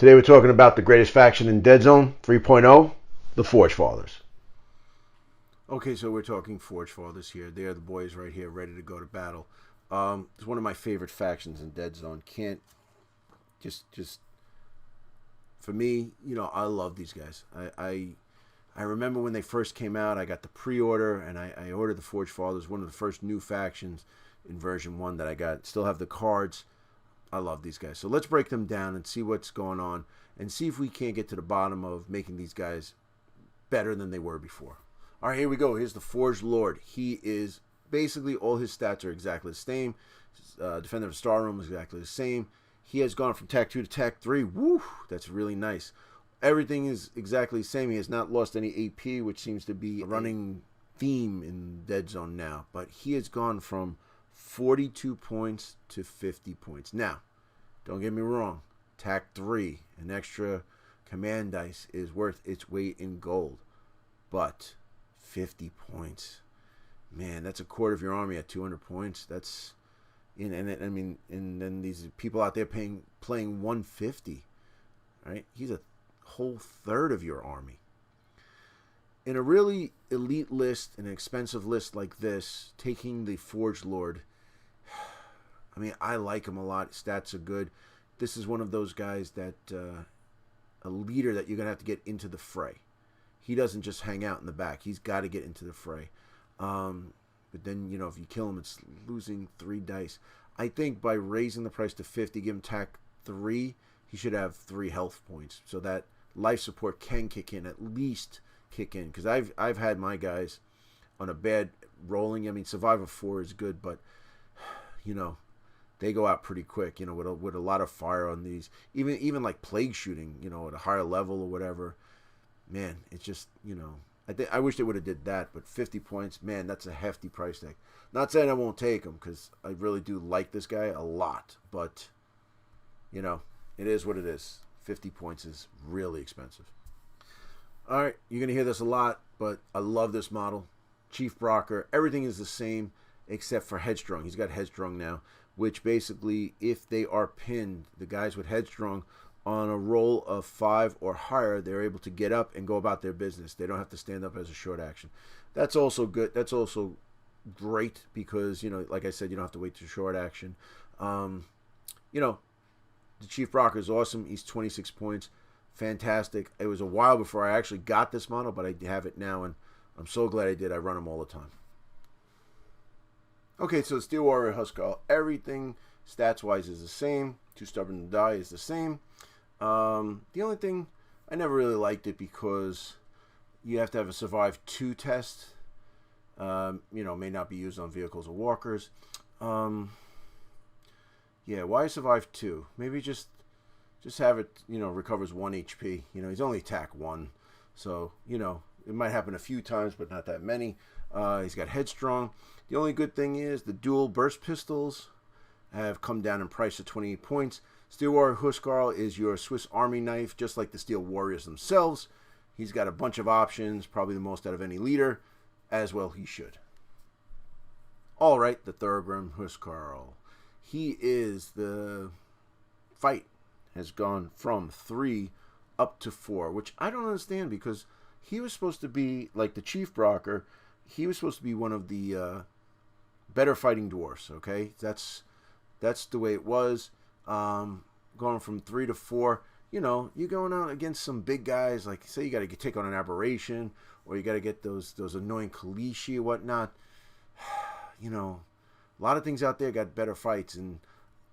Today we're talking about the greatest faction in Deadzone 3.0, the Forgefathers. Okay, so we're talking Forgefathers here. They're the boys right here, ready to go to battle. It's one of my favorite factions in Deadzone. Can't just for me, you know, I love these guys. I remember when they first came out. I got the pre-order and I ordered the Forgefathers, one of the first new factions in version 1 that I got. Still have the cards. I love these guys. So let's break them down and see what's going on and see if we can't get to the bottom of making these guys better than they were before. All right, here we go. Here's the Forged Lord. He is basically, all his stats are exactly the same. Defender of the Star Room is exactly the same. He has gone from Tech 2 to Tech 3. Woo! That's really nice. Everything is exactly the same. He has not lost any AP, which seems to be a running theme in Deadzone now. But he has gone from 42 points to 50 points. Now, don't get me wrong. Tech 3, an extra command dice, is worth its weight in gold. But 50 points. Man, that's a quarter of your army at 200 points. That's, and then these people out there playing 150, right? He's a whole third of your army. In a really elite list, an expensive list like this, taking the Forged Lord, I mean, I like him a lot. Stats are good. This is one of those guys that, a leader that you're going to have to get into the fray. He doesn't just hang out in the back. He's got to get into the fray. But then, you know, if you kill him, it's losing 3 dice. I think by raising the price to 50, give him Tech 3, he should have 3 health points. So that life support can kick in, at least kick in. Because I've had my guys on a bad rolling. I mean, Survivor 4 is good, but, you know, they go out pretty quick, you know, with a lot of fire on these. Even like plague shooting, you know, at a higher level or whatever. Man, it's just, you know, I wish they would have did that, but 50 points, man, that's a hefty price tag. Not saying I won't take him, because I really do like this guy a lot, but, you know, it is what it is. 50 points is really expensive. All right, you're going to hear this a lot, but I love this model. Chief Brocker, everything is the same except for Headstrong. He's got Headstrong now, which basically, if they are pinned, the guys with Headstrong, on a roll of 5 or higher, they're able to get up and go about their business. They don't have to stand up as a short action. That's also good. That's also great because, you know, like I said, you don't have to wait to short action. You know, the Chief Brocker is awesome. He's 26 points. Fantastic. It was a while before I actually got this model, but I have it now, and I'm so glad I did. I run him all the time. Okay, so the Steel Warrior Huskarl, everything stats-wise is the same. Too Stubborn to Die is the same. The only thing, I never really liked it because you have to have a Survive 2 test. You know, may not be used on vehicles or walkers. Yeah, why Survive 2? Maybe just have it, you know, recovers 1 HP. You know, he's only attack 1. So, you know, it might happen a few times, but not that many. He's got Headstrong. The only good thing is the dual burst pistols have come down in price to 28 points. Steel Warrior Huskarl is your Swiss Army knife, just like the Steel Warriors themselves. He's got a bunch of options, probably the most out of any leader, as well he should. All right, the Thorgrim Huskarl. He is the fight has gone from 3 up to 4, which I don't understand because he was supposed to be like the Chief Brocker. He was supposed to be one of the better fighting dwarfs. Okay, that's the way it was. Going from 3 to 4, you know, you're going out against some big guys, like say you got to take on an Aberration, or you got to get those annoying Kalishi or whatnot. You know, a lot of things out there got better fights, and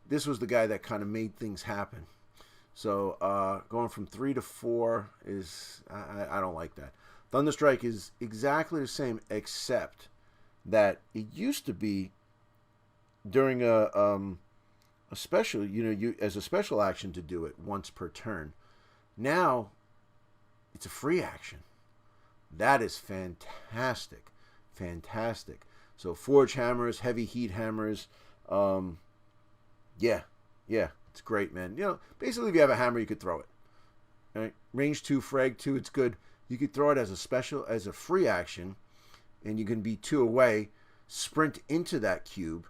this was the guy that kind of made things happen. So going from 3 to 4 is, I don't like that. Thunderstrike is exactly the same, except that it used to be during a special, you know, you as a special action to do it once per turn. Now it's a free action. That is fantastic. Fantastic. So forge hammers, heavy heat hammers, yeah, it's great, man. You know, basically if you have a hammer, you could throw it. All right? Range 2, frag 2, it's good. You could throw it as a special, as a free action, and you can be 2 away, sprint into that cube,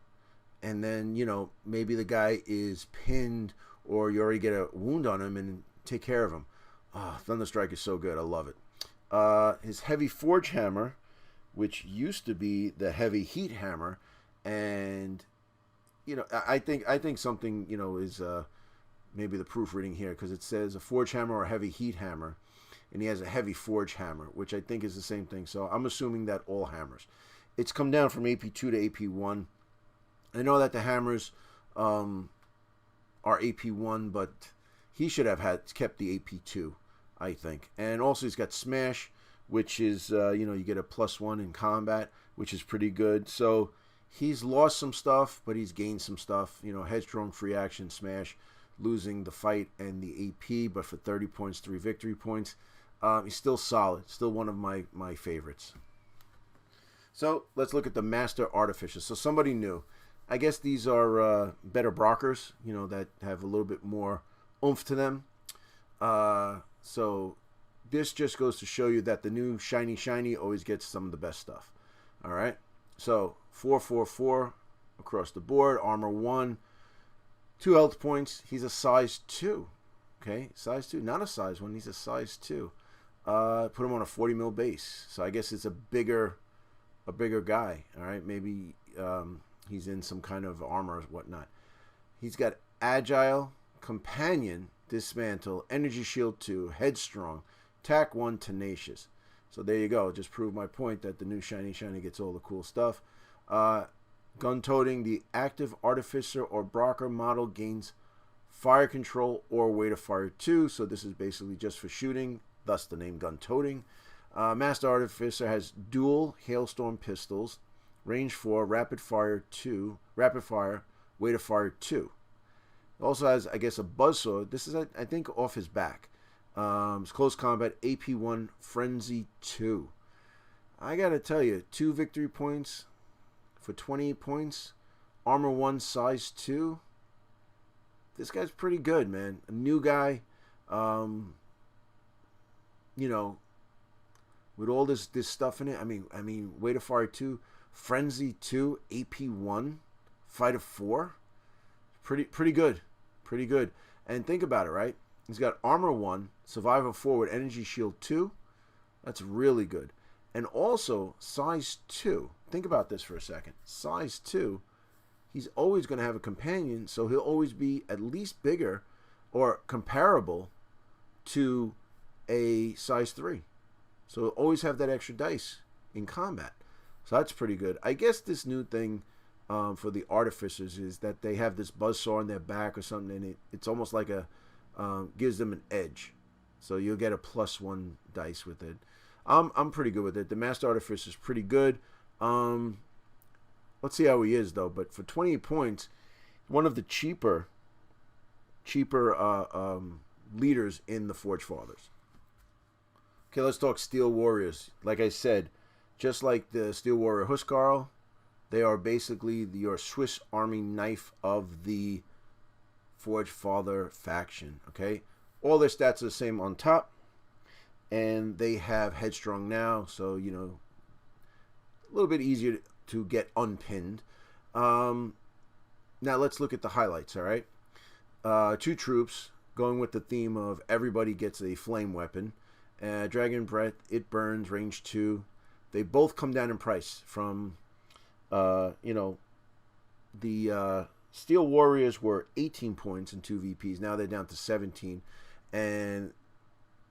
and then, you know, maybe the guy is pinned or you already get a wound on him, and take care of him. Oh, Thunderstrike is so good. I love it. His heavy forge hammer, which used to be the heavy heat hammer, and I think something is maybe the proofreading here, because it says a forge hammer or a heavy heat hammer, and he has a heavy forge hammer, which I think is the same thing. So I'm assuming that all hammers. It's come down from AP2 to AP1. I know that the hammers are AP1, but he should have kept the AP2, I think. And also he's got Smash, which is, you get a +1 in combat, which is pretty good. So he's lost some stuff, but he's gained some stuff. Headstrong, free action, Smash, losing the fight and the AP, but for 30 points, 3 victory points. He's still solid, still one of my favorites. So let's look at the Master Artificer. So somebody new. I guess these are better Brockers, that have a little bit more oomph to them. So this just goes to show you that the new shiny always gets some of the best stuff. All right. So 4/4/4 across the board. Armor 1, 2 health points. He's a size 2. Okay, size 2, not a size 1. He's a size 2. Put him on a 40 mil base. So I guess it's a bigger guy. All right, maybe he's in some kind of armor or whatnot. He's got Agile, Companion, Dismantle, Energy Shield 2, Headstrong, Tack 1, Tenacious. So there you go. Just proved my point that the new shiny gets all the cool stuff. Gun toting, the active Artificer or Brocker model gains fire control or weight of fire 2. So this is basically just for shooting, thus the name gun toting. Master Artificer has dual Hailstorm pistols, range 4, rapid fire, weight of fire 2. Also has, I guess, a buzzsaw. This is, I think, off his back. It's close combat, AP1, Frenzy 2. I gotta tell you, 2 victory points for 28 points. Armor 1, size 2. This guy's pretty good, man. A new guy. With all this stuff in it. I mean, weight of fire 2, Frenzy 2, AP1, fight of 4. Pretty good. Pretty good. And think about it, right? He's got armor 1, survival 4 with energy shield 2. That's really good. And also size 2. Think about this for a second. Size 2. He's always going to have a companion, so he'll always be at least bigger or comparable to a size 3. So he'll always have that extra dice in combat. So that's pretty good. I guess this new thing for the Artificers is that they have this buzzsaw on their back or something, and it's almost like gives them an edge. So you'll get a +1 dice with it. I'm pretty good with it. The Master Artificer is pretty good. Let's see how he is though. But for 28 points, one of the cheaper leaders in the Forgefathers. Okay, let's talk Steel Warriors. Like I said, just like the Steel Warrior huskarl, they are basically your Swiss Army knife of the Forgefather faction. Okay, all their stats are the same on top, and they have Headstrong now, so a little bit easier to get unpinned. Now let's look at the highlights. All right, 2 troops going with the theme of everybody gets a flame weapon. Dragon Breath, it burns, range 2. They both come down in price from, the Steel Warriors were 18 points and 2 VPs. Now they're down to 17. And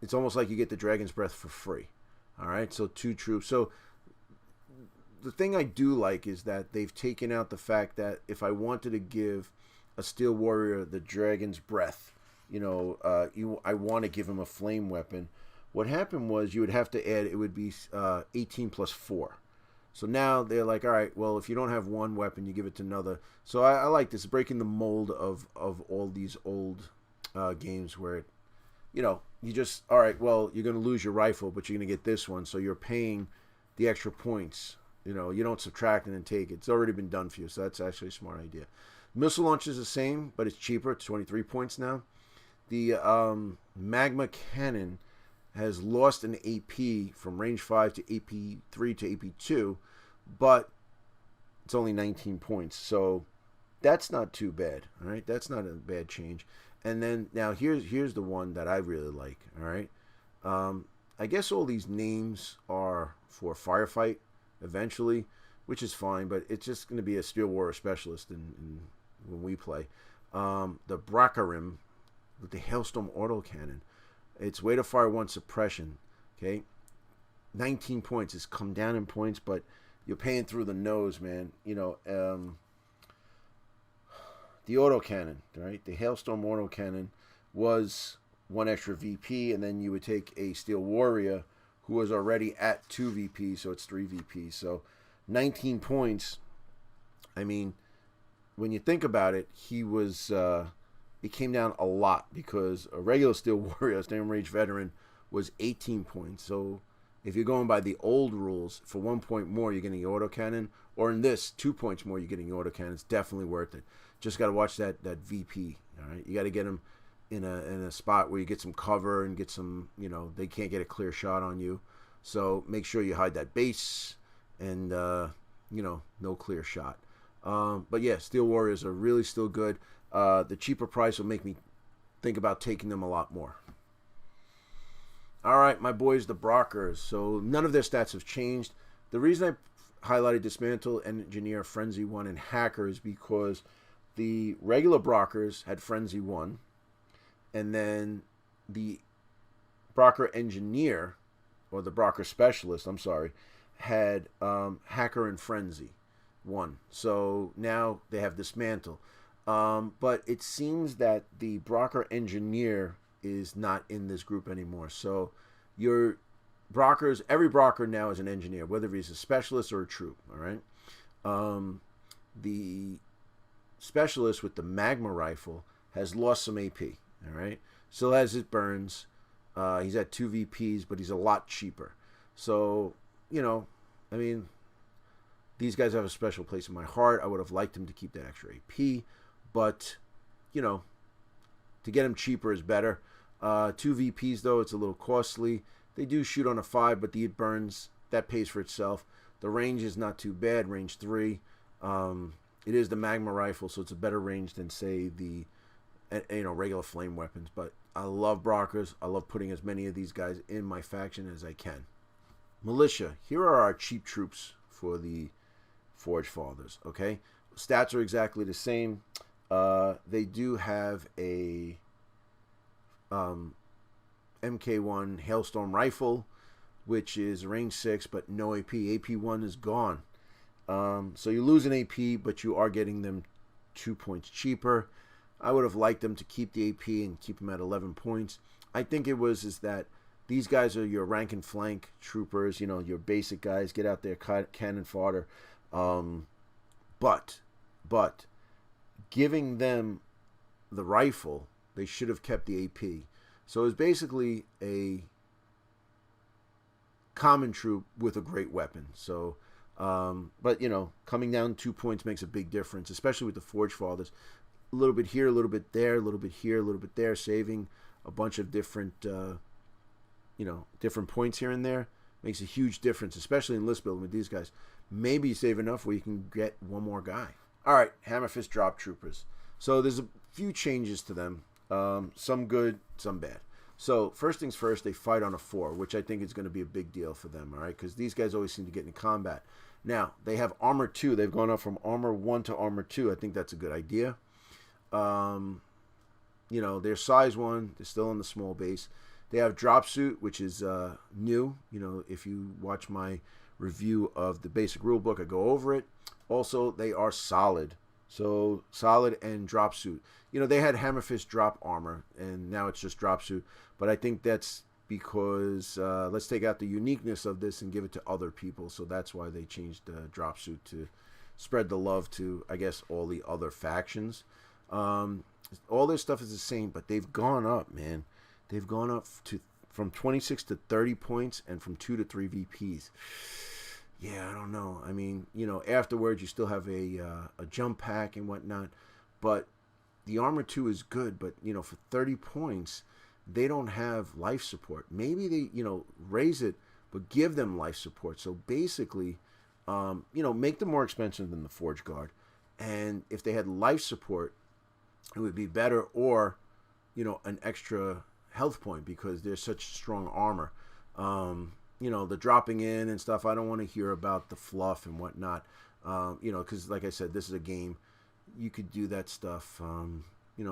it's almost like you get the Dragon's Breath for free. All right, so 2 troops. So the thing I do like is that they've taken out the fact that if I wanted to give a Steel Warrior the Dragon's Breath, I want to give him a flame weapon. What happened was you would have to add, it would be 18 plus 4. So now they're like, all right, well, if you don't have one weapon, you give it to another. So I like this, breaking the mold of all these old games where, you just, all right, well, you're going to lose your rifle, but you're going to get this one. So you're paying the extra points. You don't subtract and then take it. It's already been done for you. So that's actually a smart idea. Missile launch is the same, but it's cheaper. It's 23 points now. The Magma Cannon has lost an AP from range 5 to AP3 to AP2, but it's only 19 points. So that's not too bad. All right, that's not a bad change. And then now here's the one that I really like. All right, I guess all these names are for firefight eventually, which is fine, but it's just going to be a Steel Warrior specialist when we play. The Brakarim with the Hailstorm autocannon. Its weight of fire 1 suppression. Okay, 19 points. It's come down in points, but you're paying through the nose, man. You know, the autocannon, right? The Hailstorm autocannon was 1 extra VP, and then you would take a Steel Warrior who was already at 2 VP, so it's 3 VP. So 19 points. I mean, when you think about it, he was it came down a lot because a regular Steel Warrior, Standard Range Veteran, was 18 points. So if you're going by the old rules, for 1 point more, you're getting the autocannon, or in this, 2 points more, you're getting the autocannon. It's definitely worth it. Just got to watch that VP. All right, you got to get him in a spot where you get some cover and get some, you know, they can't get a clear shot on you. So make sure you hide that base and you know, no clear shot. But yeah, Steel Warriors are really still good. The cheaper price will make me think about taking them a lot more. All right, my boys, the Brockers. So none of their stats have changed. The reason I highlighted Dismantle, Engineer, Frenzy 1, and Hacker is because the regular Brockers had Frenzy 1, and then the Brocker Engineer, or the Brocker Specialist, I'm sorry, had Hacker and Frenzy 1. So now they have Dismantle. But it seems that the Brocker Engineer is not in this group anymore. So your Brockers, every Brocker now is an engineer, whether he's a specialist or a troop. All right. The specialist with the magma rifle has lost some AP. All right. Still has his burns. He's at 2 VPs, but he's a lot cheaper. So, you know, I mean, these guys have a special place in my heart. I would have liked him to keep that extra AP, but, you know, to get him cheaper is better. 2 VPs, though, it's a little costly. They do shoot on a 5, but the it burns, that pays for itself. The range is not too bad, range 3. It is the magma rifle, so it's a better range than, say, the regular flame weapons. But I love Brockers. I love putting as many of these guys in my faction as I can. Militia. Here are our cheap troops for the Forgefathers. Okay, stats are exactly the same. They do have a MK1 Hailstorm rifle, which is range 6, but no AP. AP1 is gone. So you lose an AP, but you are getting them 2 points cheaper. I would have liked them to keep the AP and keep them at 11 points. I think it is that these guys are your rank and flank troopers, you know, your basic guys. Get out there, cannon fodder. But giving them the rifle, they should have kept the AP. So it's basically a common troop with a great weapon. So, but, you know, coming down 2 points makes a big difference, especially with the Forgefathers. A little bit here, a little bit there, a little bit here, a little bit there, saving a bunch of different, you know, different points here and there makes a huge difference, especially in list building with these guys. Maybe you save enough where you can get one more guy. All right, Hammer Fist Drop Troopers. So there's a few changes to them. Some good, some bad. So first things first, they fight on a 4, which I think is going to be a big deal for them, all right? Because these guys always seem to get in combat. Now, they have Armor 2. They've gone up from Armor 1 to Armor 2. I think that's a good idea. You know, they're size 1. They're still in the small base. They have Drop Suit, which is new. You know, if you watch my review of the basic rulebook, I go over it. Also, they are solid. So, solid and Drop Suit. You know, they had Hammer Fist Drop Armor, and now it's just Drop Suit. But I think that's because, let's take out the uniqueness of this and give it to other people. So that's why they changed Drop Suit to spread the love to, I guess, all the other factions. All this stuff is the same, but they've gone up, man. They've gone up from 26 to 30 points and from 2 to 3 VPs. Yeah, I don't know. I mean, you know, afterwards you still have a jump pack and whatnot, but the Armor 2 is good, but, you know, for 30 points, they don't have life support. Maybe they, you know, raise it, but give them life support. So basically, you know, make them more expensive than the Forge Guard. And if they had life support, it would be better, or an extra health point because they're such strong armor. The dropping in and stuff, I don't want to hear about the fluff and whatnot. Because like I said, this is a game. You could do that stuff.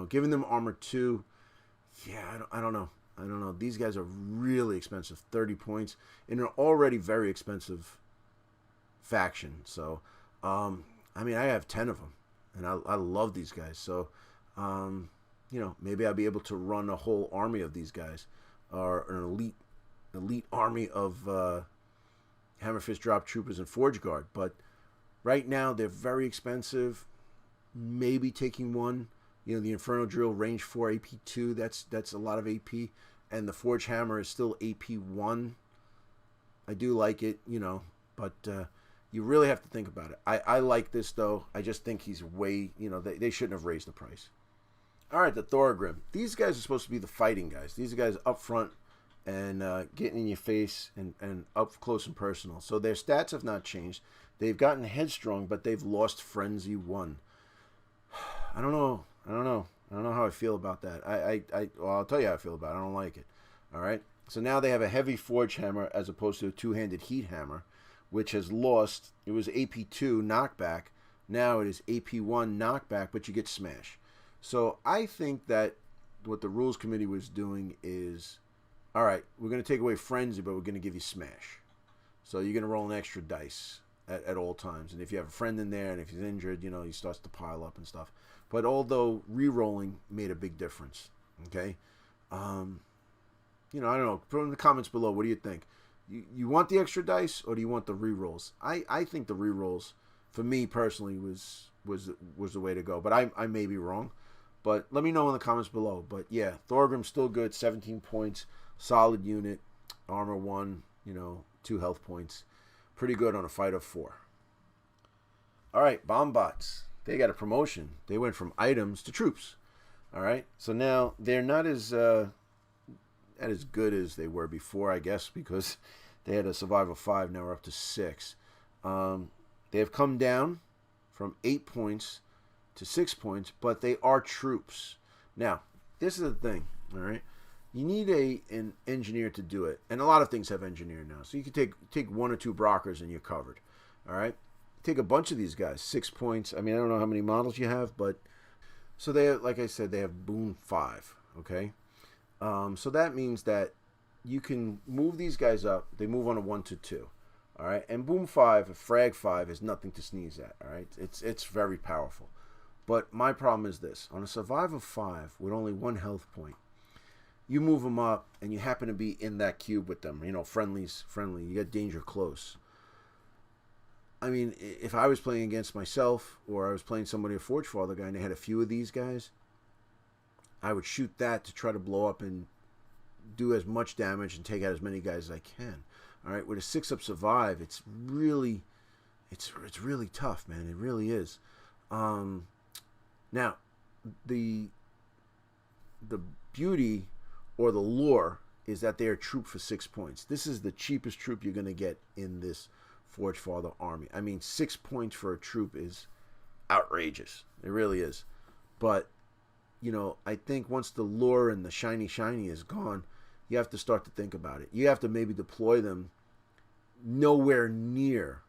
Giving them armor 2, yeah, I don't know. I don't know. These guys are really expensive, 30 points, in an already very expensive faction. So, I have 10 of them, and I love these guys. So, maybe I'll be able to run a whole army of these guys, or an elite army of Hammerfist Drop Troopers and Forge Guard. But right now, they're very expensive. Maybe taking one. The Inferno Drill range 4 AP 2. That's a lot of AP, and the Forge Hammer is still AP 1. I do like it, but you really have to think about it. I like this though. I just think he's way, they shouldn't have raised the price. All right, the Thorgrim. These guys are supposed to be the fighting guys. These are guys up front and getting in your face and up close and personal. So their stats have not changed. They've gotten headstrong, but they've lost Frenzy 1. I don't know how I feel about that. I'll tell you how I feel about it. I don't like it. All right. So now they have a heavy Forge Hammer as opposed to a two-handed Heat Hammer, which has lost. It was AP 2 knockback. Now it is AP 1 knockback, but you get smash. So I think that what the rules committee was doing is, all right, we're going to take away Frenzy, but we're going to give you smash. So you're going to roll an extra dice at all times. And if you have a friend in there and if he's injured, he starts to pile up and stuff. But although re-rolling made a big difference, okay? I don't know. Put in the comments below. What do you think? You want the extra dice or do you want the re-rolls? I think the re-rolls, for me personally, was the way to go. But I may be wrong. But let me know in the comments below. But yeah, Thorgrim's still good. 17 points. Solid unit. Armor 1. 2 health points. Pretty good on a fight of 4. All right, Bombbots. They got a promotion. They went from items to troops. All right, so now they're not as good as they were before, I guess, because they had a survival 5. Now we're up to 6. They have come down from 8 points to 6 points, but they are troops. Now, this is the thing. All right, you need an engineer to do it, and a lot of things have engineer now. So you can take 1 or 2 Brockers and you're covered. All right. Take a bunch of these guys, 6 points. I don't know how many models you have, but so they have, like I said, they have boom 5. Okay, so that means that you can move these guys up. They move on a 1 to 2. All right, and boom 5, a frag 5 is nothing to sneeze at. All right, it's very powerful. But my problem is this: on a survival 5 with only 1 health point, you move them up, and you happen to be in that cube with them. Friendly. You get danger close. If I was playing against myself or I was playing somebody, a Forgefather guy, and they had a few of these guys, I would shoot that to try to blow up and do as much damage and take out as many guys as I can. All right, with a 6-up survive, it's really tough, man. It really is. Now, the beauty or the lore is that they are troop for 6 points. This is the cheapest troop you're going to get in this Forgefather army. 6 points for a troop is outrageous. It really is. But, I think once the lure and the shiny is gone, you have to start to think about it. You have to maybe deploy them nowhere near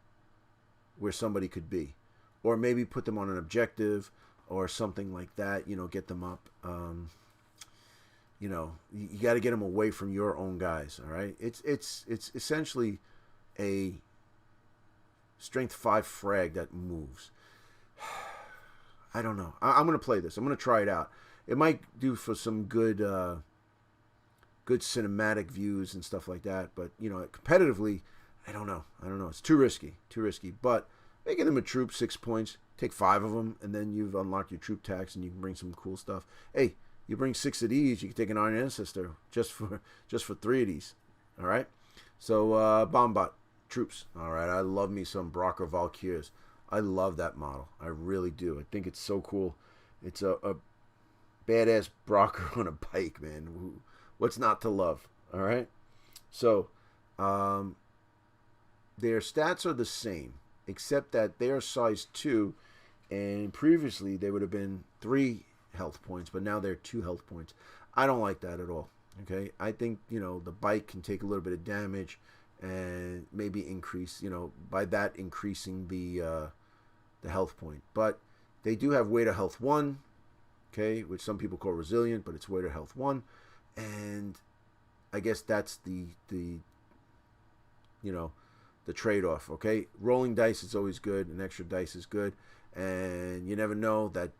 where somebody could be. Or maybe put them on an objective or something like that, get them up. You got to get them away from your own guys, all right? It's essentially a strength 5 frag that moves. I don't know. I'm going to play this. I'm going to try it out. It might do for some good cinematic views and stuff like that. But, competitively, I don't know. It's too risky. But making them a troop, 6 points, take 5 of them, and then you've unlocked your troop tax and you can bring some cool stuff. Hey, you bring 6 of these, you can take an Iron Ancestor just for 3 of these. All right? So, Bombot. Troops. All right, I love me some Brocker Valkyrs. I love that model. I really do. I think it's so cool. It's a badass Brocker on a bike, man. What's not to love? All right. So, their stats are the same, except that they are size 2, and previously they would have been 3 health points, but now they're 2 health points. I don't like that at all. Okay, I think, you know, the bike can take a little bit of damage and maybe increase, you know, by that increasing the health point. But they do have weight of health 1, okay, which some people call resilient, but it's weight of health 1, and I guess that's the you know, the trade-off. Okay, rolling dice is always good, an extra dice is good, and you never know that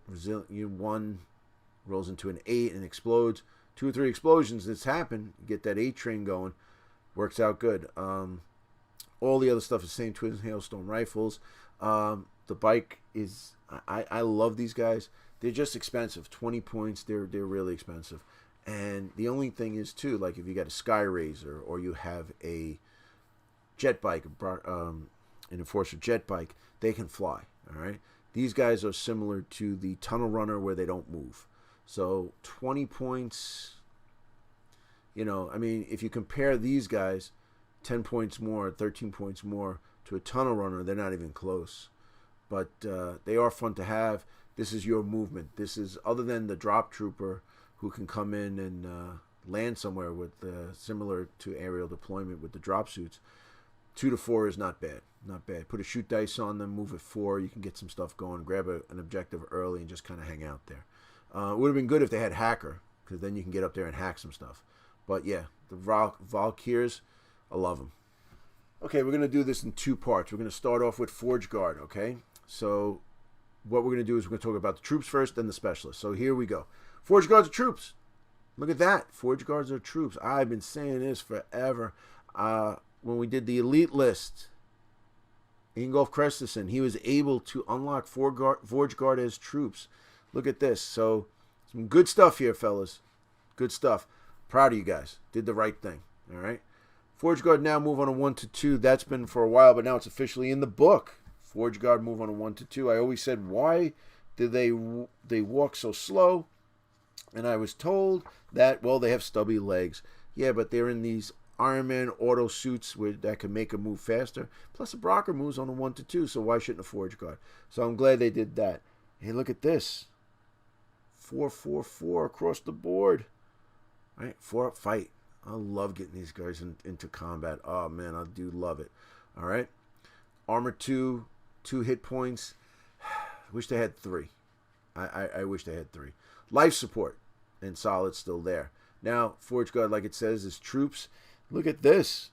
resilient 1 rolls into an 8 and explodes. 2 or 3 explosions, it's happened. You get that 8 train going, works out good. All the other stuff is the same. Twin hailstone rifles. The bike is, I love these guys. They're just expensive. 20 points. They're really expensive. And the only thing is too, like if you got a Sky Razor or you have a jet bike, an Enforcer jet bike, they can fly. All right. These guys are similar to the Tunnel Runner where they don't move. So 20 points, you know, I mean, if you compare these guys, 10 points more, 13 points more to a Tunnel Runner, they're not even close. But they are fun to have. This is your movement. This is, other than the Drop Trooper who can come in and land somewhere with similar to aerial deployment with the drop suits, 2 to 4 is not bad. Not bad. Put a shoot dice on them, move at 4. You can get some stuff going, grab an objective early and just kind of hang out there. It would have been good if they had Hacker, because then you can get up there and hack some stuff. But yeah, the Valkyrs, I love them. Okay, we're going to do this in 2 parts. We're going to start off with Forge Guard, okay? So what we're going to do is we're going to talk about the troops first, then the specialists. So here we go. Forge Guards are troops. Look at that. Forge Guards are troops. I've been saying this forever. When we did the elite list, Ingolf Christensen, he was able to unlock Forge Guard as troops. Look at this. So some good stuff here, fellas. Good stuff. Proud of you guys. Did the right thing. All right. Forge Guard now move on a 1 to 2. That's been for a while, but now it's officially in the book. Forge Guard move on a 1 to 2. I always said, why did they walk so slow? And I was told that, well, they have stubby legs. Yeah, but they're in these Iron Man auto suits that can make them move faster. Plus, a Brocker moves on a 1 to 2, so why shouldn't a Forge Guard? So I'm glad they did that. Hey, look at this. 4-4-4 across the board. All right, 4-up fight. I love getting these guys into combat. Oh, man, I do love it. All right. Armor 2, 2 hit points. Wish they had 3. I wish they had 3. Life support and solid still there. Now, Forge Guard, like it says, is troops. Look at this.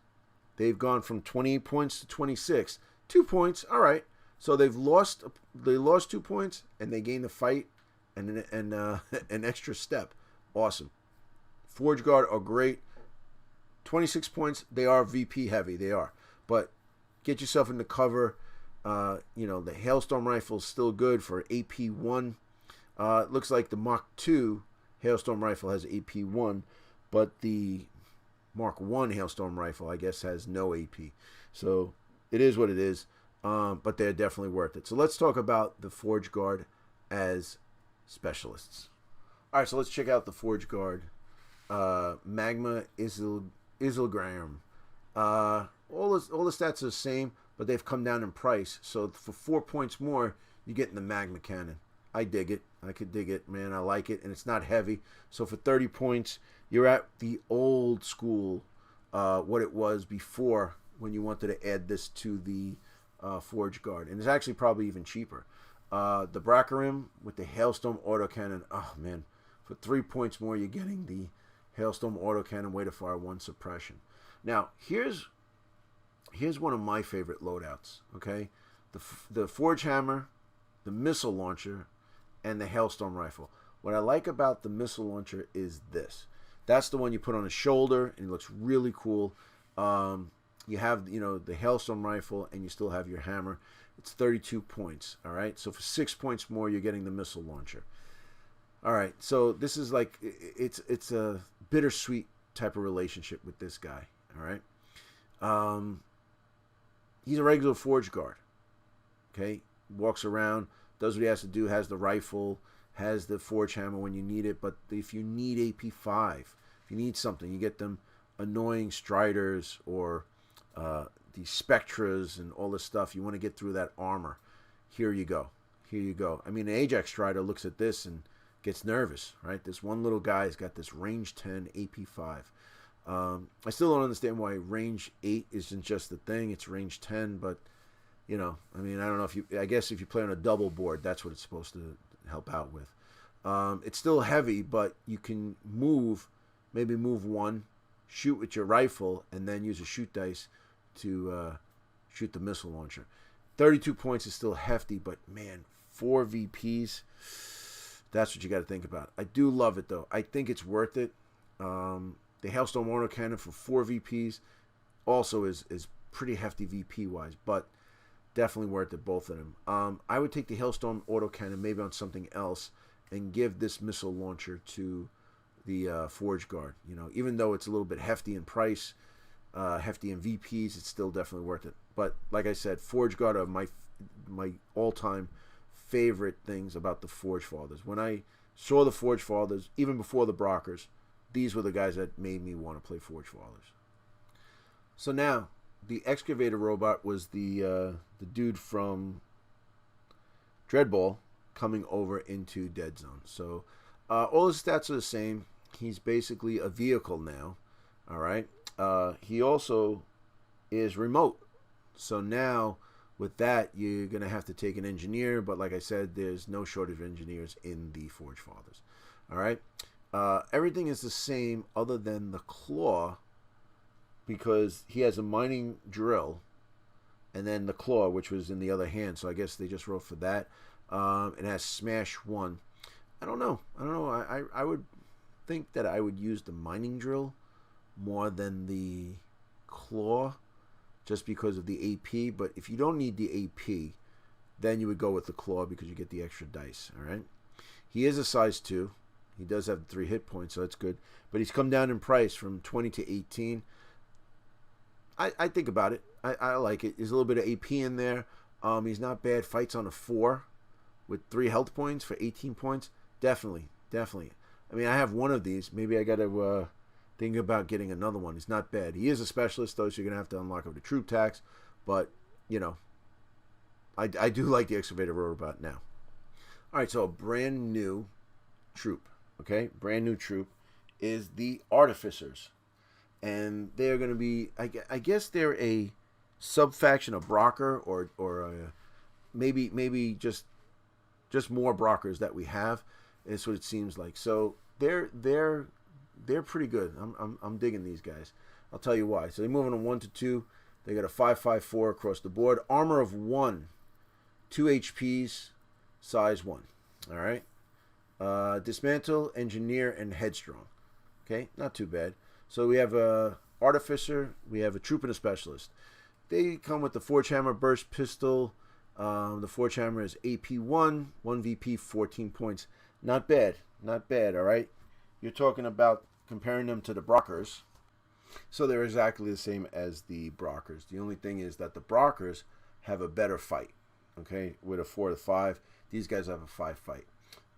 They've gone from 28 points to 26. 2 points. All right. So they lost 2 points and they gained the fight and an extra step. Awesome. Forge Guard are great. 26 points. They are VP heavy. They are. But get yourself into cover. You know, the Hailstorm Rifle is still good for AP 1. It looks like the Mark II Hailstorm Rifle has AP 1, but the Mark I Hailstorm Rifle, I guess, has no AP. So it is what it is, but they're definitely worth it. So let's talk about the Forge Guard as specialists. All right, so let's check out the Forge Guard. Magma Isilgram. All the stats are the same, but they've come down in price. So for 4 points more, you get in the Magma Cannon. I dig it. I could dig it, man. I like it, and it's not heavy. So for 30 points, you're at the old school, what it was before when you wanted to add this to the Forge Guard. And it's actually probably even cheaper. The Brackerim with the Hailstorm Autocannon. Oh, man. For 3 points more, you're getting the Hailstorm Autocannon Way to Fire 1 suppression. Now, here's one of my favorite loadouts, okay? The Forge Hammer, the Missile Launcher, and the Hailstorm Rifle. What I like about the Missile Launcher is this. That's the one you put on a shoulder, and it looks really cool. You have, you know, the Hailstorm Rifle, and you still have your hammer. It's 32 points, all right? So for 6 points more, you're getting the Missile Launcher. All right, so this is like, it's a bittersweet type of relationship with this guy, all right? He's a regular Forge Guard, okay? Walks around, does what he has to do, has the rifle, has the Forge Hammer when you need it, but if you need AP 5, if you need something, you get them annoying Striders or the Spectras and all this stuff, you want to get through that armor, here you go. Here you go. I mean, an Ajax Strider looks at this and gets nervous, right? This one little guy's got this range 10 AP5. I still don't understand why range 8 isn't just the thing. It's range 10, but, you know, I mean, I don't know if you, I guess if you play on a double board, that's what it's supposed to help out with. It's still heavy, but you can move, maybe move one, shoot with your rifle, and then use a shoot dice to shoot the missile launcher. 32 points is still hefty, but man, 4 VPs, that's what you got to think about. I do love it, though. I think it's worth it. The Hailstorm autocannon for 4 VPs also is pretty hefty VP-wise, but definitely worth it, both of them. I would take the Hailstorm autocannon maybe on something else and give this missile launcher to the Forge Guard. You know, even though it's a little bit hefty in price, hefty in VPs, it's still definitely worth it. But like I said, Forge Guard are my all-time favorite things about the Forgefathers. When I saw the Forgefathers, even before the Brockers, these were the guys that made me want to play Forgefathers. So now, the Excavator robot was the dude from Dreadball coming over into Deadzone. So all his stats are the same. He's basically a vehicle now. All right. He also is remote. So now with that, you're going to have to take an engineer. But like I said, there's no shortage of engineers in the Forgefathers. All right. Everything is the same other than the claw, because he has a mining drill and then the claw, which was in the other hand. So I guess they just wrote for that. It has smash 1. I don't know. I would think that I would use the mining drill more than the claw, just because of the AP. But if you don't need the AP, then you would go with the claw because you get the extra dice. All right. He is a size 2. He does have 3 hit points, so that's good. But he's come down in price from 20 to 18. I think about it. I like it. There's a little bit of AP in there. He's not bad. Fights on a 4 with 3 health points for 18 points. Definitely. I mean, I have one of these. Maybe I got to think about getting another one. He's not bad. He is a specialist, though, so you're going to have to unlock up the troop tax. But, you know, I do like the Excavator robot now. All right, so a brand new troop. Okay, brand new troop is the Artificers, and they're going to be, I guess they're a sub-faction of Brocker, or maybe just more Brockers that we have. Is what it seems like. So they're pretty good. I'm digging these guys. I'll tell you why. So they're moving on 1 to 2. They got a 5.5.4 across the board. Armor of 1, 2 HPs, size 1. All right. Dismantle, Engineer, and Headstrong. Okay, not too bad. So we have a Artificer, we have a Troop and a Specialist. They come with the Forge Hammer Burst Pistol. The Forge Hammer is AP1, 1 VP, 14 points. Not bad, all right? You're talking about comparing them to the Brockers. So they're exactly the same as the Brockers. The only thing is that the Brockers have a better fight, okay, with a 4 to 5. These guys have a 5 fight.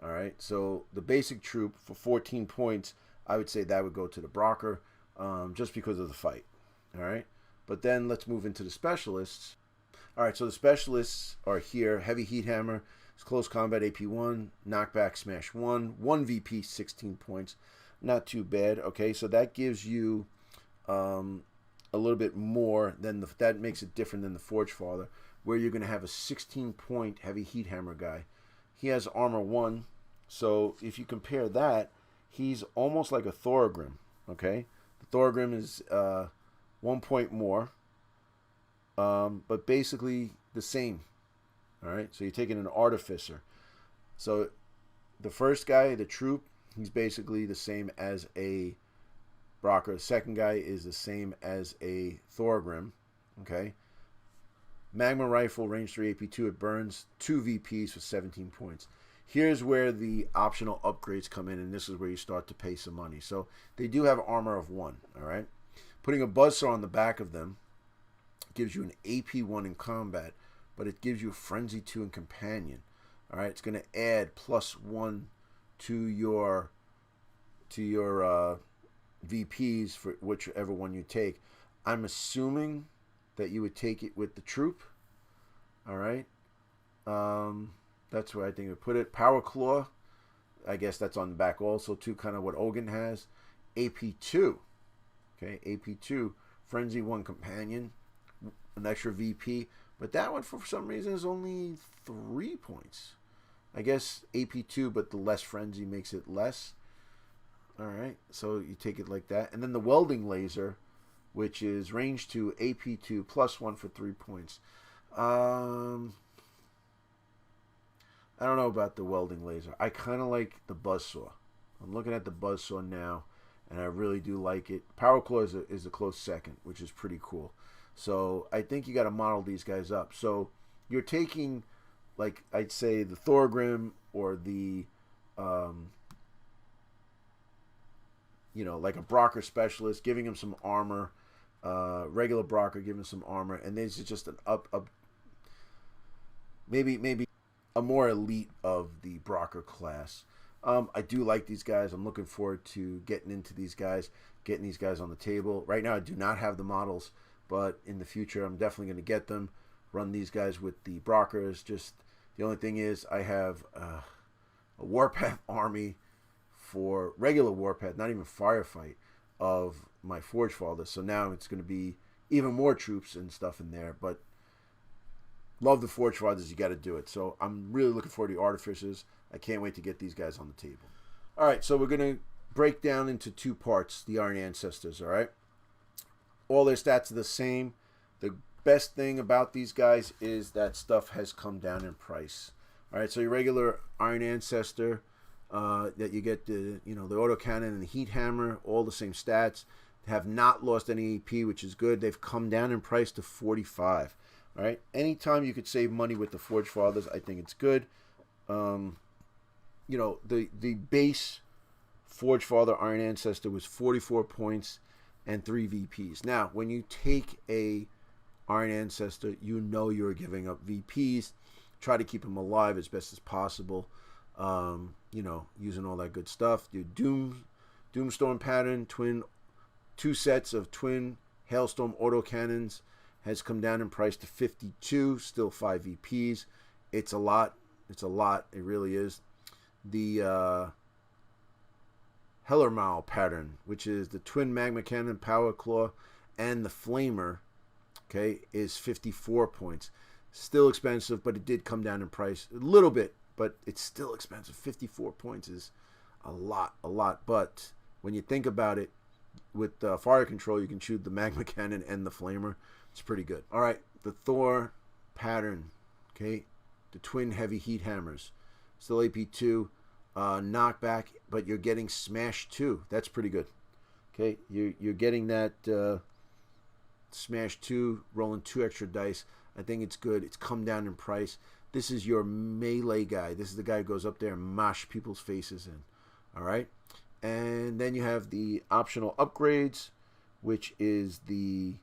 All right, so the basic troop for 14 points, I would say that would go to the Brocker, just because of the fight. All right, but then let's move into the specialists. All right, so the specialists are here. Heavy Heat Hammer, it's close combat AP1, knockback smash 1, 1 VP, 16 points. Not too bad. Okay, so that gives you a little bit more than that makes it different than the Forgefather, where you're going to have a 16-point Heavy Heat Hammer guy. He has armor 1, so if you compare that, he's almost like a Thorgrim, okay? The Thorgrim is 1 point more, but basically the same, all right? So you're taking an Artificer. So the first guy, the troop, he's basically the same as a Brocker. The second guy is the same as a Thorgrim, okay? Magma Rifle, range 3 AP2, it burns 2 VPs for 17 points. Here's where the optional upgrades come in, and this is where you start to pay some money. So they do have armor of 1, all right? Putting a buzzsaw on the back of them gives you an AP1 in combat, but it gives you a Frenzy 2 in companion, all right? It's going to add +1 to your VPs for whichever one you take. I'm assuming that you would take it with the troop. All right. That's where I think I would put it. Power Claw. I guess that's on the back also too, kind of what Ogun has. AP2. Okay, AP2. Frenzy 1 Companion. An extra VP. But that one, for some reason, is only 3 points. I guess AP2, but the less Frenzy makes it less. Alright, so you take it like that. And then the Welding Laser, which is range 2, AP2, +1 for 3 points. I don't know about the Welding Laser. I kind of like the Buzzsaw. I'm looking at the Buzzsaw now, and I really do like it. Power Claw is a close second, which is pretty cool. So I think you got to model these guys up. So you're taking, like I'd say, the Thorgrim or the, like a Brocker Specialist, giving him some armor. Regular Brocker, giving him some armor, and this is just an up, maybe a more elite of the Brocker class. I do like these guys. I'm looking forward to getting into these guys, getting these guys on the table. Right now, I do not have the models, but in the future, I'm definitely going to get them. Run these guys with the Brockers. Just the only thing is, I have a Warpath army for regular Warpath, not even Firefight, of my Forgefathers. So now it's going to be even more troops and stuff in there. But love the Forgefathers. You got to do it. So I'm really looking forward to the Artificers. I can't wait to get these guys on the table. All right, so we're going to break down into 2 parts the Iron Ancestors, all right? All their stats are the same. The best thing about these guys is that stuff has come down in price. All right, so your regular Iron Ancestor, that you get the the autocannon and the heat hammer, all the same stats. They have not lost any AP, which is good. They've come down in price to 45. All right, anytime you could save money with the Forgefathers, I think it's good. The base Forgefather Iron Ancestor was 44 points and 3 VPs. Now, when you take a Iron Ancestor, you're giving up VPs. Try to keep them alive as best as possible. Using all that good stuff. Do Doomstorm pattern, 2 sets of twin Hailstorm autocannons has come down in price to 52, still 5 VPs. It's a lot. It really is. The Hellermaul pattern, which is the twin Magma Cannon, Power Claw, and the Flamer, okay, is 54 points. Still expensive, but it did come down in price a little bit. But it's still expensive. 54 points is a lot. But when you think about it, with fire control, you can shoot the Magma Cannon and the Flamer. It's pretty good. All right, the Thor pattern, okay? The twin heavy heat hammers. Still AP2, knockback, but you're getting Smash 2. That's pretty good. Okay, you're getting that Smash 2, rolling 2 extra dice. I think it's good. It's come down in price. This is your melee guy. This is the guy who goes up there and mash people's faces in. All right? And then you have the optional upgrades, which is the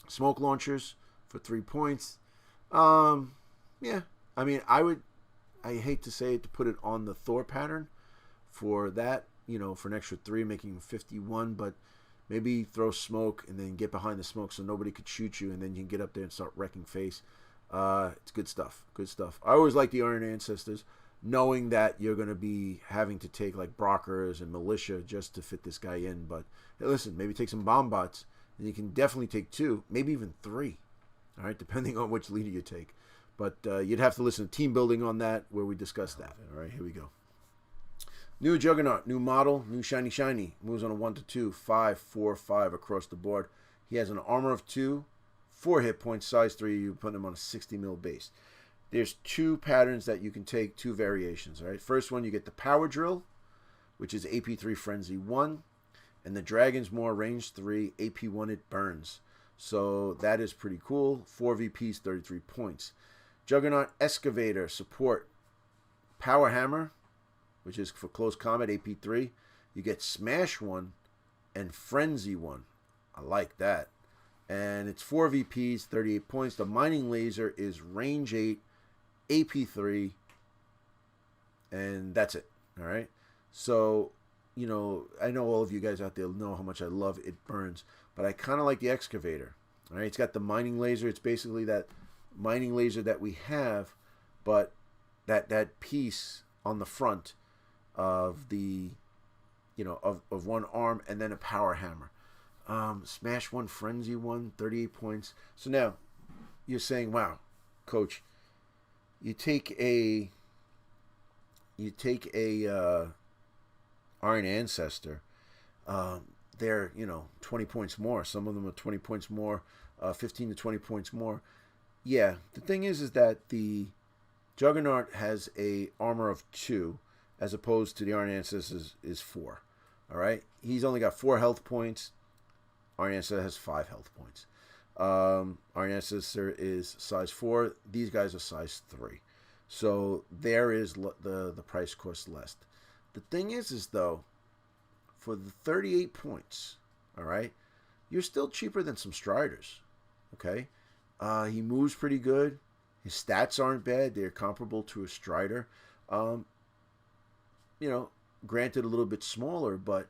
smoke launchers for 3 points. Yeah. I mean, I hate to say it, to put it on the Thor pattern for that, for an extra 3, making 51, but maybe throw smoke and then get behind the smoke so nobody could shoot you, and then you can get up there and start wrecking face. It's good stuff. I always like the Iron Ancestors, knowing that you're going to be having to take like Brockers and Militia just to fit this guy in. But hey, listen, maybe take some bomb bots, and you can definitely take 2, maybe even 3. All right, depending on which leader you take. But you'd have to listen to team building on that, where we discuss that. All right, here we go. New Juggernaut, new model, new shiny. Moves on a 1 to 2, 5, 4, 5 across the board. He has an armor of 2. 4 hit points, size 3, you put him on a 60 mil base. There's 2 patterns that you can take, 2 variations. All right, first one, you get the Power Drill, which is AP3 Frenzy 1, and the Dragon's Maw range 3, AP1 it burns. So that is pretty cool. 4 VPs, 33 points. Juggernaut Excavator support Power Hammer, which is for close combat, AP3. You get Smash 1 and Frenzy 1. I like that. And it's 4 VPs, 38 points. The Mining Laser is range 8, AP3, and that's it. All right. So, I know all of you guys out there know how much I love It Burns, but I kind of like the Excavator. All right. It's got the Mining Laser. It's basically that Mining Laser that we have, but that piece on the front of the, of one arm, and then a power hammer. Smash one, frenzy one, 38 points. So now you're saying, wow, coach, you take a Iron Ancestor. They're 20 points more. Some of them are 20 points more, 15 to 20 points more. Yeah, the thing is that the Juggernaut has a armor of 2, as opposed to the Iron Ancestor is 4. All right, he's only got 4 health points. Iron Ancestor has 5 health points. Iron Ancestor is size 4. These guys are size 3. So there is the price cost less. The thing is though, for the 38 points, all right, you're still cheaper than some Striders. Okay, he moves pretty good. His stats aren't bad. They're comparable to a Strider. Granted a little bit smaller, but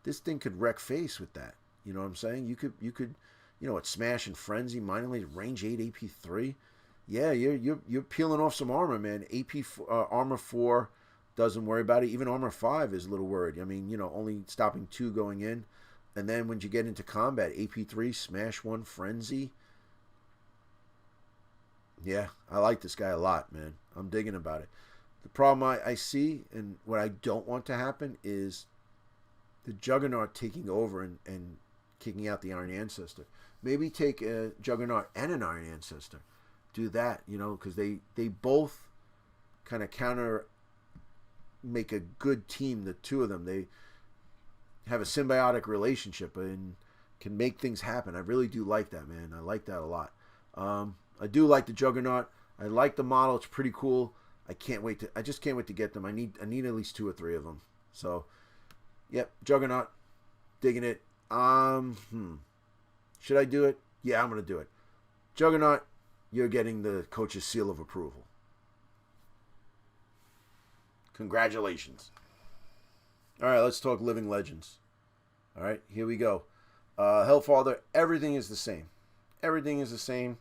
this thing could wreck face with that. You know what I'm saying? You could, at Smash and Frenzy, minor range 8, AP 3. Yeah, you're peeling off some armor, man. Armor 4 doesn't worry about it. Even armor 5 is a little worried. I mean, only stopping 2 going in, and then when you get into combat, AP 3, Smash 1, Frenzy. Yeah, I like this guy a lot, man. I'm digging about it. The problem I see, and what I don't want to happen, is the Juggernaut taking over and kicking out the Iron Ancestor. Maybe take a Juggernaut and an Iron Ancestor. Do that, because they both kind of make a good team, the two of them. They have a symbiotic relationship and can make things happen. I really do like that, man. I like that a lot. I do like the Juggernaut. I like the model. It's pretty cool. I just can't wait to get them. I need at least 2 or 3 of them. So, yep, Juggernaut, digging it. Should I do it? Yeah, I'm gonna do it. Juggernaut, you're getting the coach's seal of approval. Congratulations. All right, let's talk Living Legends. All right, here we go. Hellfather, everything is the same. Everything is the same.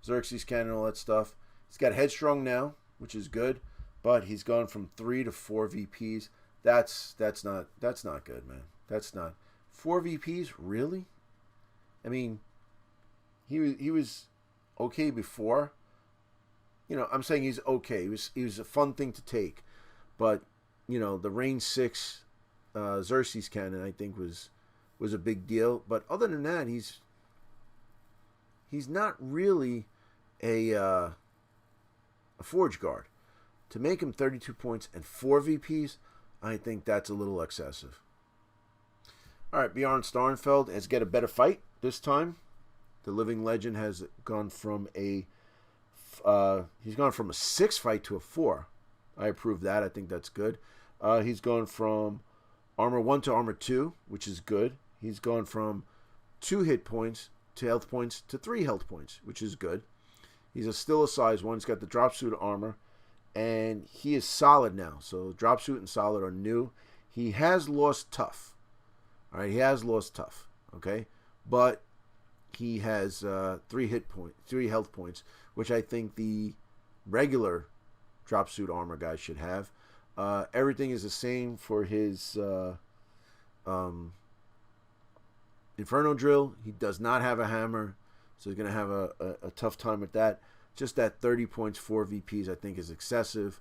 Xerxes cannon, all that stuff. He's got Headstrong now, which is good, but he's gone from 3 to 4 VPs. That's not good, man. That's not 4 VPs, really? I mean, he was okay before. I'm saying he's okay. He was a fun thing to take, but the range 6 Xerxes cannon, I think, was a big deal. But other than that, he's not really a Forge Guard. To make him 32 points and 4 VPs, I think that's a little excessive. All right, Bjorn Starnfeld has got a better fight this time. The Living Legend has gone from a 6 fight to a 4. I approve that. I think that's good. He's gone from armor 1 to armor 2, which is good. He's gone from 2 hit points to health points to 3 health points, which is good. He's still a size 1. He's got the drop suit armor, and he is solid now. So drop suit and solid are new. He has lost tough. All right, he has lost tough. Okay, but he has 3 health points, which I think the regular drop suit armor guy should have. Everything is the same for his Inferno Drill. He does not have a hammer, so he's going to have a tough time with that. Just that 30 points, 4 VPs, I think is excessive.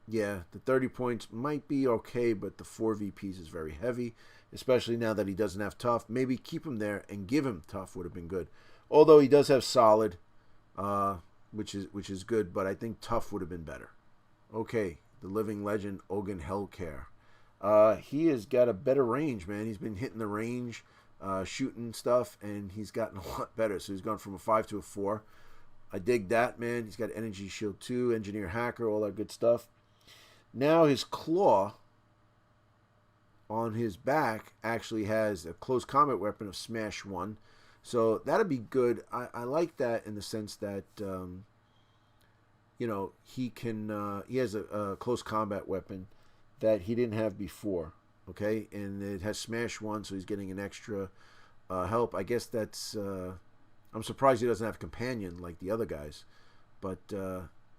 Yeah, the 30 points might be okay, but the 4 VPs is very heavy, especially now that he doesn't have tough. Maybe keep him there and give him tough would have been good. Although he does have solid, which is good, but I think tough would have been better. Okay, the Living Legend, Ogun Hellcare. He has got a better range, man. He's been hitting the range, shooting stuff, and he's gotten a lot better. So he's gone from a 5 to a 4. I dig that, man. He's got Energy Shield 2, Engineer Hacker, all that good stuff. Now his claw on his back actually has a close combat weapon of Smash 1. So that'd be good. I like that in the sense that, he has a close combat weapon that he didn't have before. Okay, and it has Smash 1, so he's getting an extra help. I guess that's... I'm surprised he doesn't have Companion like the other guys. But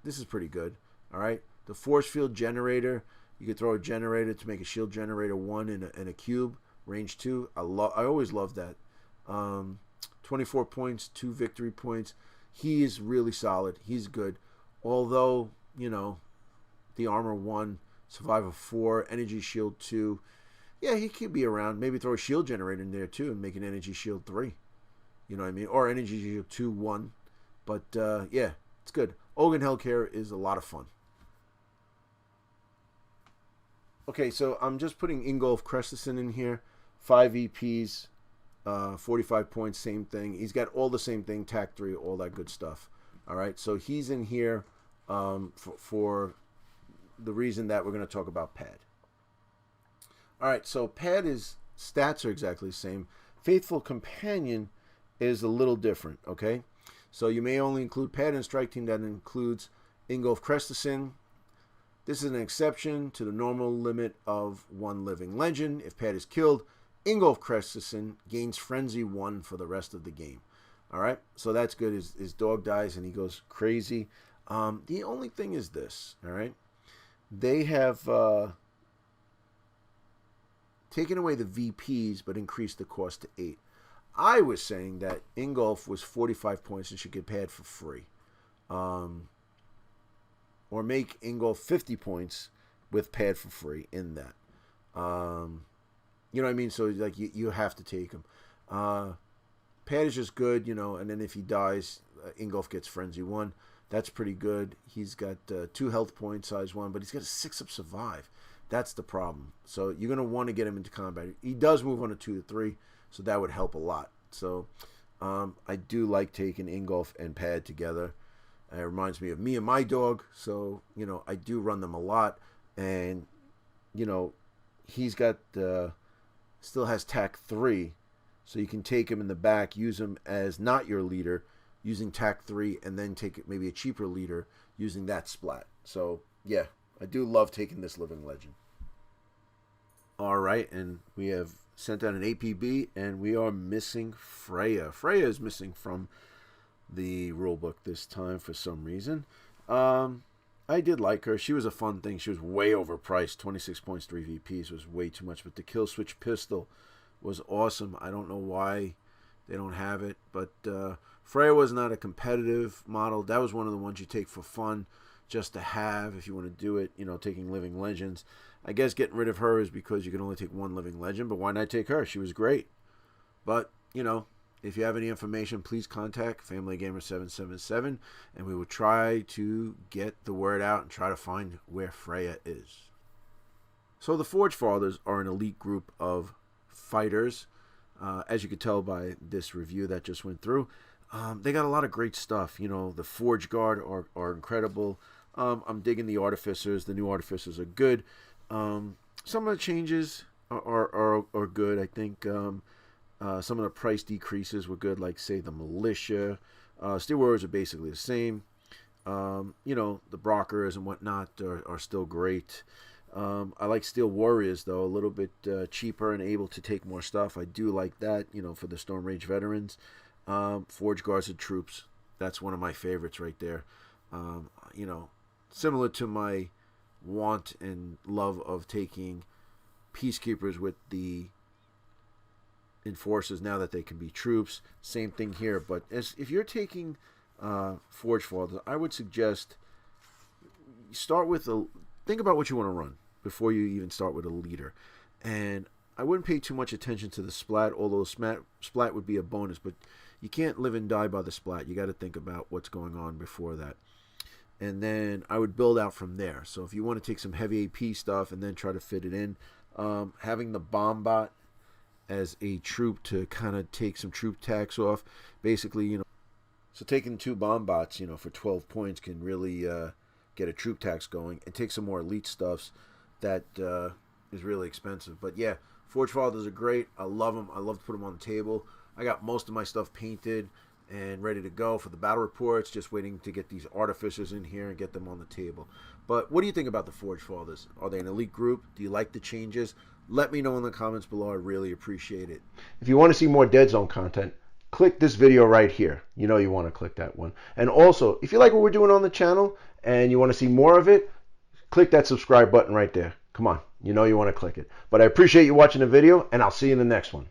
this is pretty good. All right. The force field generator, you could throw a generator to make a shield generator 1 in a cube, range 2. I always love that. 24 points, 2 victory points. He is really solid. He's good. Although, you know, the armor 1, survival 4, energy shield 2. Yeah, he could be around. Maybe throw a shield generator in there too and make an energy shield 3. You know what I mean? Or energy shield 2, 1. But yeah, it's good. Ogun Hellcare is a lot of fun. Okay, so I'm just putting Ingolf Krestison in here. 5 EPs, 45 points, same thing. He's got all the same thing, TAC 3, all that good stuff. All right, so he's in here for the reason that we're going to talk about Pad. All right, so Pad is stats are exactly the same. Faithful Companion is a little different, okay? So you may only include Pad in a strike team that includes Ingolf Krestison. This is an exception to the normal limit of 1 living legend. If Pad is killed, Ingolf Krestison gains Frenzy 1 for the rest of the game. All right, so that's good. His dog dies and he goes crazy. The only thing is this, all right? They have taken away the VPs but increased the cost to 8. I was saying that Ingolf was 45 points and should get Pad for free. Or make Ingolf 50 points with Pad for free in that. You know what I mean? So like you have to take him. Pad is just good, you know, and then if he dies, Ingolf gets Frenzy 1. That's pretty good. He's got 2 health points, size 1, but he's got a 6 up survive. That's the problem. So you're going to want to get him into combat. He does move on a 2 to 3, so that would help a lot. So I do like taking Ingolf and Pad together. It reminds me of me and my dog. So, you know, I do run them a lot. And, you know, he's got, still has TAC 3. So you can take him in the back, use him as not your leader, using TAC 3, and then take maybe a cheaper leader using that splat. So, yeah, I do love taking this living legend. All right, and we have sent out an APB, and we are missing Freya. Freya is missing from the rulebook this time for some reason. I did like her. She was a fun thing. She was way overpriced. 26 points, 3 VPs was way too much. But the kill switch pistol was awesome. I don't know why they don't have it. But Freya was not a competitive model. That was one of the ones you take for fun just to have if you want to do it. You know, taking living legends. I guess getting rid of her is because you can only take 1 living legend. But why not take her? She was great. But, you know, if you have any information, please contact FamilyGamer777, and we will try to get the word out and try to find where Freya is. So the Forgefathers are an elite group of fighters. As you could tell by this review that just went through, they got a lot of great stuff. You know, the Forge Guard are incredible. I'm digging the Artificers. The new Artificers are good. Some of the changes are good. I think some of the price decreases were good, like, say, the Militia. Steel Warriors are basically the same. You know, the Brockers and whatnot are still great. I like Steel Warriors, though, a little bit cheaper and able to take more stuff. I do like that, you know, for the Storm Rage veterans. Forge Guards and Troops, that's one of my favorites right there. You know, similar to my want and love of taking Peacekeepers with the Enforcers now that they can be troops. Same thing here, but if you're taking Forgefathers, I would suggest start with think about what you want to run before you even start with a leader. And I wouldn't pay too much attention to the splat, although splat would be a bonus, but you can't live and die by the splat. You got to think about what's going on before that. And then I would build out from there. So if you want to take some heavy AP stuff and then try to fit it in, having the bomb bot as a troop to kind of take some troop tax off, basically, you know, so taking 2 bomb bots, you know, for 12 points can really get a troop tax going and take some more elite stuffs that is really expensive. But yeah, Forgefathers are great. I love them. I love to put them on the table. I got most of my stuff painted and ready to go for the battle reports, just waiting to get these Artificers in here and get them on the table. But what do you think about the Forgefathers? Are they an elite group? Do you like the changes? Let me know in the comments below. I really appreciate it. If you want to see more Deadzone content, click this video right here. You know you want to click that one. And also, if you like what we're doing on the channel and you want to see more of it, click that subscribe button right there. Come on, you know you want to click it. But I appreciate you watching the video, and I'll see you in the next one.